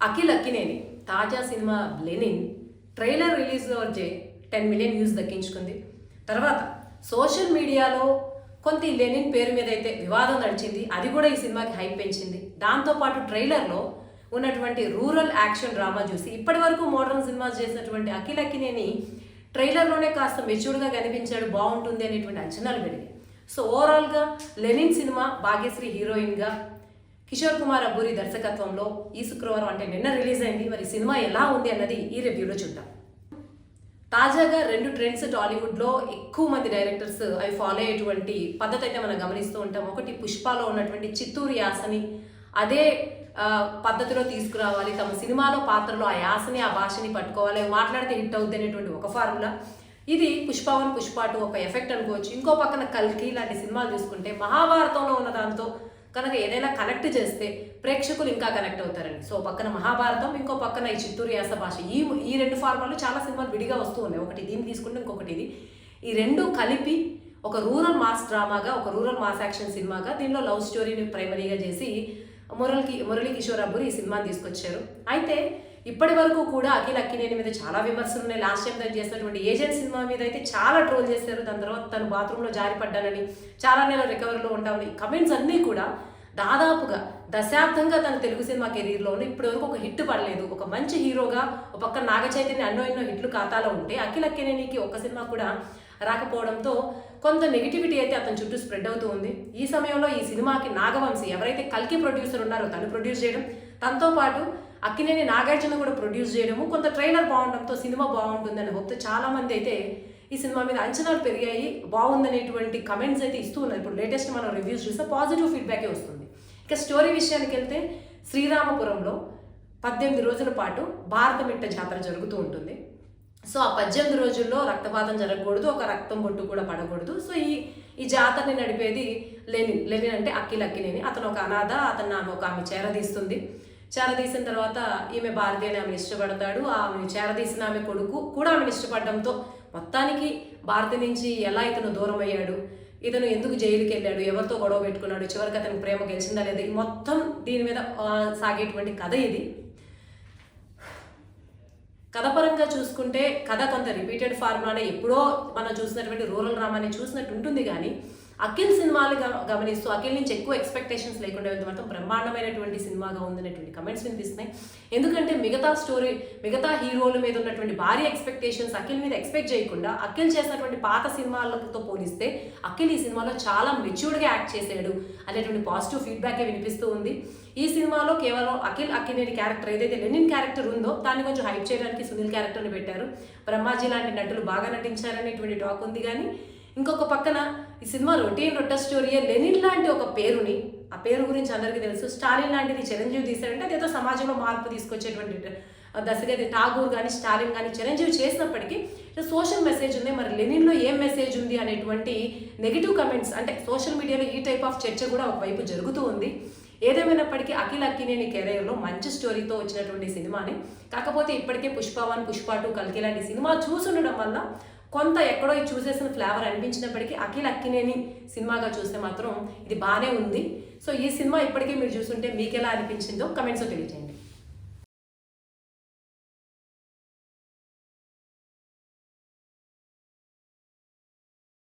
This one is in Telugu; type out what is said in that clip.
అఖిల్ అక్కినేని తాజా సినిమా లెనిన్ ట్రైలర్ రిలీజ్లో వచ్చే 10 మిలియన్ వ్యూస్ దక్కించుకుంది. తర్వాత సోషల్ మీడియాలో కొంత ఈ లెనిన్ పేరు మీద అయితే వివాదం నడిచింది. అది కూడా ఈ సినిమాకి హైప్ పెంచింది. దాంతోపాటు ట్రైలర్లో ఉన్నటువంటి రూరల్ యాక్షన్ డ్రామా చూసి ఇప్పటి వరకు మోడర్న్ సినిమాస్ చేసినటువంటి అఖిల్ అక్కినేని ట్రైలర్లోనే కాస్త మెచ్యూర్డ్గా కనిపించాడు, బాగుంటుంది అనేటువంటి అంచనాలు పెరిగాయి. సో ఓవరాల్గా లెనిన్ సినిమా భాగ్యశ్రీ హీరోయిన్గా కిషోర్ కుమార్ అబ్బూరి దర్శకత్వంలో ఈ శుక్రవారం అంటే నిన్న రిలీజ్ అయింది. మరి సినిమా ఎలా ఉంది అన్నది ఈ రివ్యూలో చూద్దాం. తాజాగా 2 ట్రెండ్స్ టాలీవుడ్లో ఎక్కువ మంది డైరెక్టర్స్ అవి ఫాలో అయ్యేటువంటి పద్ధతి అయితే మనం గమనిస్తూ ఉంటాం. ఒకటి పుష్పలో ఉన్నటువంటి చిత్తూరు యాసని అదే పద్ధతిలో తీసుకురావాలి, తమ సినిమాలో పాత్రలో ఆ యాసని ఆ భాషని పట్టుకోవాలి, మాట్లాడితే హిట్ అవుద్ది అనేటువంటి ఒక ఫార్ములా. ఇది పుష్ప 1 పుష్ప 2 ఒక ఎఫెక్ట్ అనుకోవచ్చు. ఇంకో పక్కన కల్కి లాంటి సినిమాలు చూసుకుంటే మహాభారతంలో ఉన్న దాంతో కనుక ఏదైనా కనెక్ట్ చేస్తే ప్రేక్షకులు ఇంకా కనెక్ట్ అవుతారండి. సో పక్కన మహాభారతం, ఇంకో పక్కన ఈ చిత్తూరు యాస భాష, ఈ 2 ఫార్మాలు చాలా సినిమాలు విడిగా వస్తూ ఉన్నాయి. ఒకటి దీన్ని తీసుకుంటే ఇంకొకటి ఇది. ఈ 2 కలిపి ఒక రూరల్ మాస్ డ్రామాగా, ఒక రూరల్ మాస్ యాక్షన్ సినిమాగా, దీనిలో లవ్ స్టోరీని ప్రైమరీగా చేసి మురళీ కిషోర్ అబ్బూరి ఈ సినిమాని తీసుకొచ్చారు. అయితే ఇప్పటి వరకు కూడా అఖిల్ అక్కినేని మీద చాలా విమర్శలు ఉన్నాయి. లాస్ట్ టైం తను చేసినటువంటి ఏజెంట్ సినిమా మీద అయితే చాలా ట్రోల్ చేశారు. దాని తర్వాత తను బాత్రూంలో జారిపడ్డానని, చాలా నెలలు రికవరీలో ఉంటామని కమెంట్స్ అన్నీ కూడా దాదాపుగా దశాబ్దంగా తన తెలుగు సినిమా కెరీర్లో ఇప్పటి వరకు ఒక హిట్ పడలేదు. ఒక మంచి హీరోగా ఒక పక్క నాగ చైతన్య ఎన్నో హిట్లు ఖాతాలో ఉంటే అఖిల్ అక్కినేనికి ఒక్క సినిమా కూడా రాకపోవడంతో కొంత నెగిటివిటీ అయితే అతని చుట్టూ స్ప్రెడ్ అవుతూ ఉంది. ఈ సమయంలో ఈ సినిమాకి నాగవంశీ ఎవరైతే కల్కి ప్రొడ్యూసర్ ఉన్నారో తను ప్రొడ్యూస్ చేయడం, తనతో పాటు అక్కినేని నాగార్జున కూడా ప్రొడ్యూస్ చేయడము, కొంత ట్రైలర్ బాగుండడంతో సినిమా బాగుంటుందని హోప్తో చాలామంది అయితే ఈ సినిమా మీద అంచనాలు పెరిగాయి, బాగుందనేటువంటి కమెంట్స్ అయితే ఇస్తూ ఉన్నారు. ఇప్పుడు లేటెస్ట్ మనం రివ్యూస్ చూస్తే పాజిటివ్ ఫీడ్బ్యాకే వస్తుంది. ఇక స్టోరీ విషయానికి వెళ్తే శ్రీరామపురంలో 18 రోజుల పాటు భారతమిట్ట జాతర జరుగుతూ ఉంటుంది. సో ఆ 18 రోజుల్లో రక్తపాతం జరగకూడదు, ఒక రక్తం బొట్టు కూడా పడకూడదు. సో ఈ జాతరని నడిపేది లెనిన్ అంటే అఖిల్ అక్కినేని. అతను ఒక అనాథ, అతను ఆమె చేరదీసిన తర్వాత ఈమె భారతి అని ఆమెను ఇష్టపడతాడు. ఆమె చేరదీసిన ఆమె కొడుకు కూడా ఆమెను ఇష్టపడడంతో మొత్తానికి భారతి నుంచి ఎలా ఇతను దూరం అయ్యాడు, ఇతను ఎందుకు జైలుకి వెళ్ళాడు, ఎవరితో గొడవ పెట్టుకున్నాడు, చివరికి అతనికి ప్రేమ గెలిచిందా లేదా, ఈ మొత్తం దీని మీద సాగేటువంటి కథ ఇది. కథపరంగా చూసుకుంటే కథ కొంత రిపీటెడ్ ఫార్ములానే, ఎప్పుడో మనం చూసినటువంటి రూరల్ డ్రామాని చూసినట్టు ఉంటుంది. కానీ అఖిల్ సినిమాలు గమనిస్తూ అఖిల్ నుంచి ఎక్కువ ఎక్స్పెక్టేషన్స్ లేకుండా వెళ్తే మాత్రం బ్రహ్మాండమైనటువంటి సినిమాగా ఉందనేటువంటి కమెంట్స్ వినిపిస్తున్నాయి. ఎందుకంటే మిగతా హీరోల మీద ఉన్నటువంటి భారీ ఎక్స్పెక్టేషన్స్ అఖిల్ మీద ఎక్స్పెక్ట్ చేయకుండా అఖిల్ చేసినటువంటి పాత సినిమాలతో పోలిస్తే అఖిల్ ఈ సినిమాలో చాలా మెచ్యూర్డ్గా యాక్ట్ చేశాడు అనేటువంటి పాజిటివ్ ఫీడ్బ్యాకే వినిపిస్తూ ఉంది. ఈ సినిమాలో కేవలం అఖిల్ అక్కినేని క్యారెక్టర్ ఏదైతే లెనిన్ క్యారెక్టర్ ఉందో దాన్ని కొంచెం హైప్ చేయడానికి సునీల్ క్యారెక్టర్ని పెట్టారు. బ్రహ్మాజీ లాంటి నటులు బాగా నటించారనేటువంటి టాక్ ఉంది. కానీ ఇంకొక పక్కన ఈ సినిమా రొట్టె స్టోరీయే. లెనిన్ లాంటి ఒక పేరుని, ఆ పేరు గురించి అందరికీ తెలుసు. స్టాలిన్ లాంటిది చిరంజీవి తీశారంటే అదేదో సమాజంలో మార్పు తీసుకొచ్చేటువంటి దశగా ఠాగూర్ కానీ స్టాలిన్ కానీ చిరంజీవి చేసినప్పటికీ సోషల్ మెసేజ్ ఉంది. మరి లెనిన్లో ఏం మెసేజ్ ఉంది అనేటువంటి నెగిటివ్ కమెంట్స్, అంటే సోషల్ మీడియాలో ఈ టైప్ ఆఫ్ చర్చ కూడా ఒకవైపు జరుగుతూ ఉంది. ఏదేమైనప్పటికీ అఖిల్ అక్కినేని కెరీర్లో మంచి స్టోరీతో వచ్చినటువంటి సినిమాని, కాకపోతే ఇప్పటికే పుష్ప 1 పుష్ప 2 కల్కి లాంటి సినిమా చూసుండడం వల్ల కొంత ఎక్కడో చూసేసిన ఫ్లేవర్ అనిపించినప్పటికీ అఖిల్ అక్కినేని సినిమాగా చూస్తే మాత్రం ఇది బాగానే ఉంది. సో ఈ సినిమా ఇప్పటికే మీరు చూస్తుంటే మీకు ఎలా అనిపించిందో కమెంట్స్లో తెలియజేయండి.